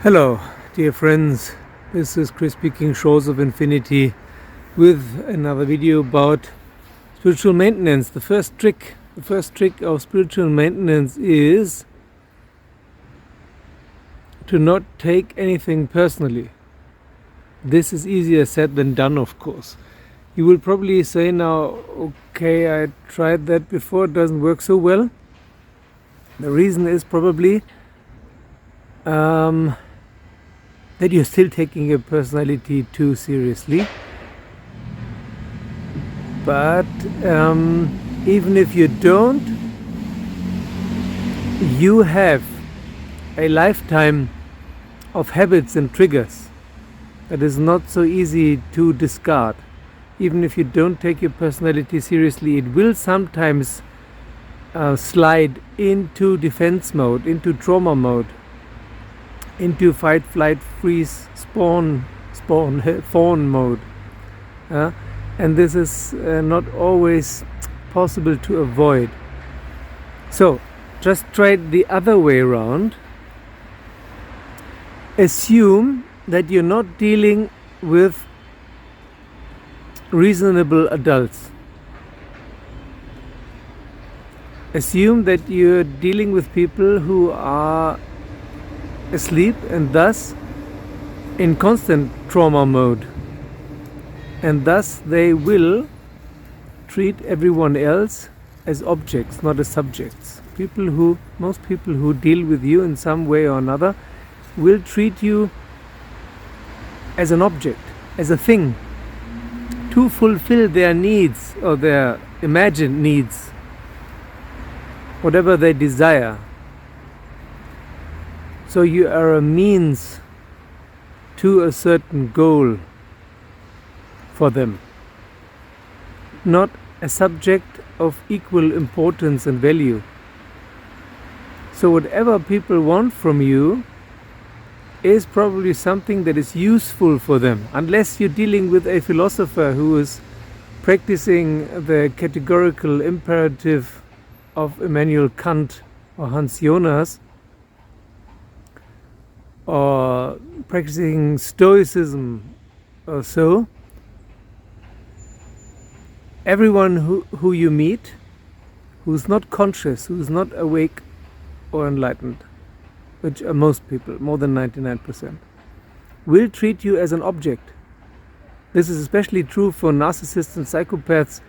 Hello, dear friends. This is Chris speaking, Shores of Infinity, with another video about spiritual maintenance. The first trick of spiritual maintenance is to not take anything personally. This is easier said than done, of course. You will probably say now, okay, I tried that before, it doesn't work so well. The reason is probably that you're still taking your personality too seriously. But even if you don't, you have a lifetime of habits and triggers that is not so easy to discard. Even if you don't take your personality seriously, it will sometimes slide into defense mode, into trauma mode, into fight, flight, freeze, fawn mode. And this is not always possible to avoid. So just try it the other way around. Assume that you're not dealing with reasonable adults. Assume that you're dealing with people who are asleep and thus in constant trauma mode, and thus they will treat everyone else as objects, not as subjects. Most people who deal with you in some way or another will treat you as an object, as a thing, to fulfill their needs or their imagined needs, whatever they desire. So you are a means to a certain goal for them, not a subject of equal importance and value. So whatever people want from you is probably something that is useful for them, unless you're dealing with a philosopher who is practicing the categorical imperative of Immanuel Kant or Hans Jonas, or practicing Stoicism or so. Everyone who you meet, who's not conscious, who's not awake or enlightened, which are most people, more than 99%, will treat you as an object. This is especially true for narcissists and psychopaths.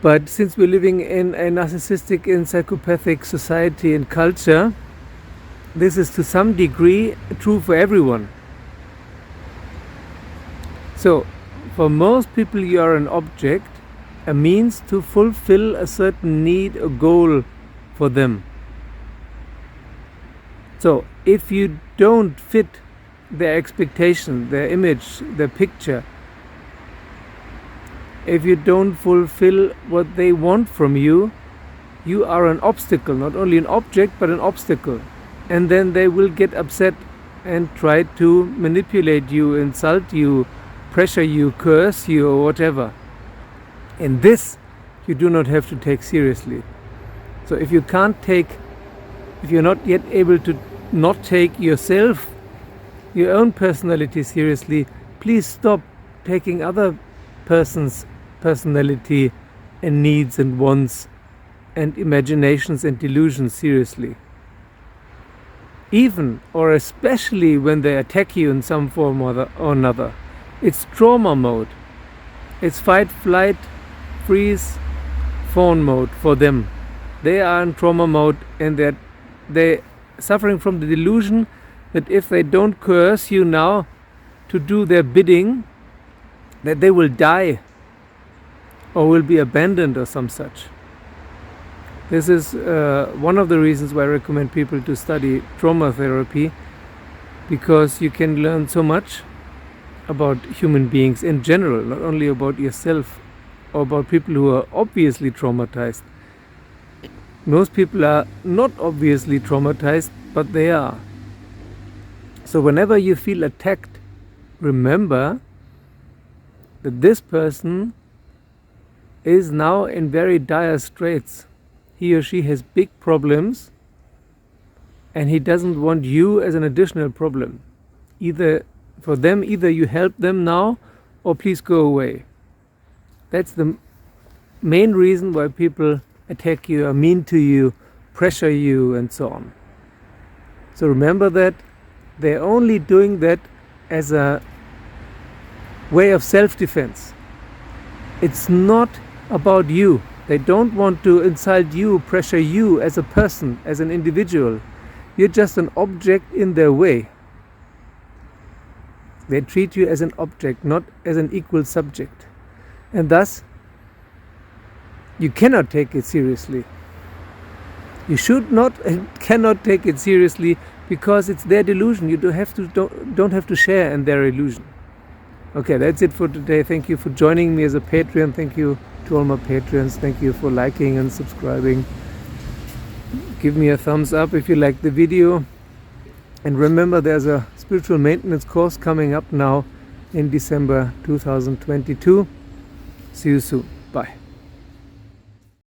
But since we're living in a narcissistic and psychopathic society and culture, this is to some degree true for everyone. So, for most people you are an object, a means to fulfill a certain need or goal for them. So, if you don't fit their expectation, their image, their picture, if you don't fulfill what they want from you, you are an obstacle, not only an object, but an obstacle. And then they will get upset and try to manipulate you, insult you, pressure you, curse you, or whatever. And this you do not have to take seriously. So if you're not yet able to not take yourself, your own personality seriously, please stop taking other person's personality and needs and wants and imaginations and delusions seriously. Even or especially when they attack you in some form or another. It's trauma mode. It's fight, flight, freeze, fawn mode for them. They are in trauma mode, and they're suffering from the delusion that if they don't coerce you now to do their bidding, that they will die or will be abandoned or some such. This is one of the reasons why I recommend people to study trauma therapy, because you can learn so much about human beings in general, not only about yourself or about people who are obviously traumatized. Most people are not obviously traumatized, but they are. So whenever you feel attacked, remember that this person is now in very dire straits. He or she has big problems, and he doesn't want you as an additional problem. Either you help them now, or please go away. That's the main reason why people attack you, are mean to you, pressure you, and so on. So remember that they're only doing that as a way of self-defense. It's not about you. They don't want to insult you, pressure you as a person, as an individual. You're just an object in their way. They treat you as an object, not as an equal subject. And thus, you cannot take it seriously. You should not and cannot take it seriously, because it's their delusion. You don't have to share in their illusion. Okay, that's it for today. Thank you for joining me as a Patreon. Thank you to all my patrons. Thank you for liking and subscribing. Give me a thumbs up if you liked the video. And remember, there's a spiritual maintenance course coming up now in December 2022. See you soon. Bye.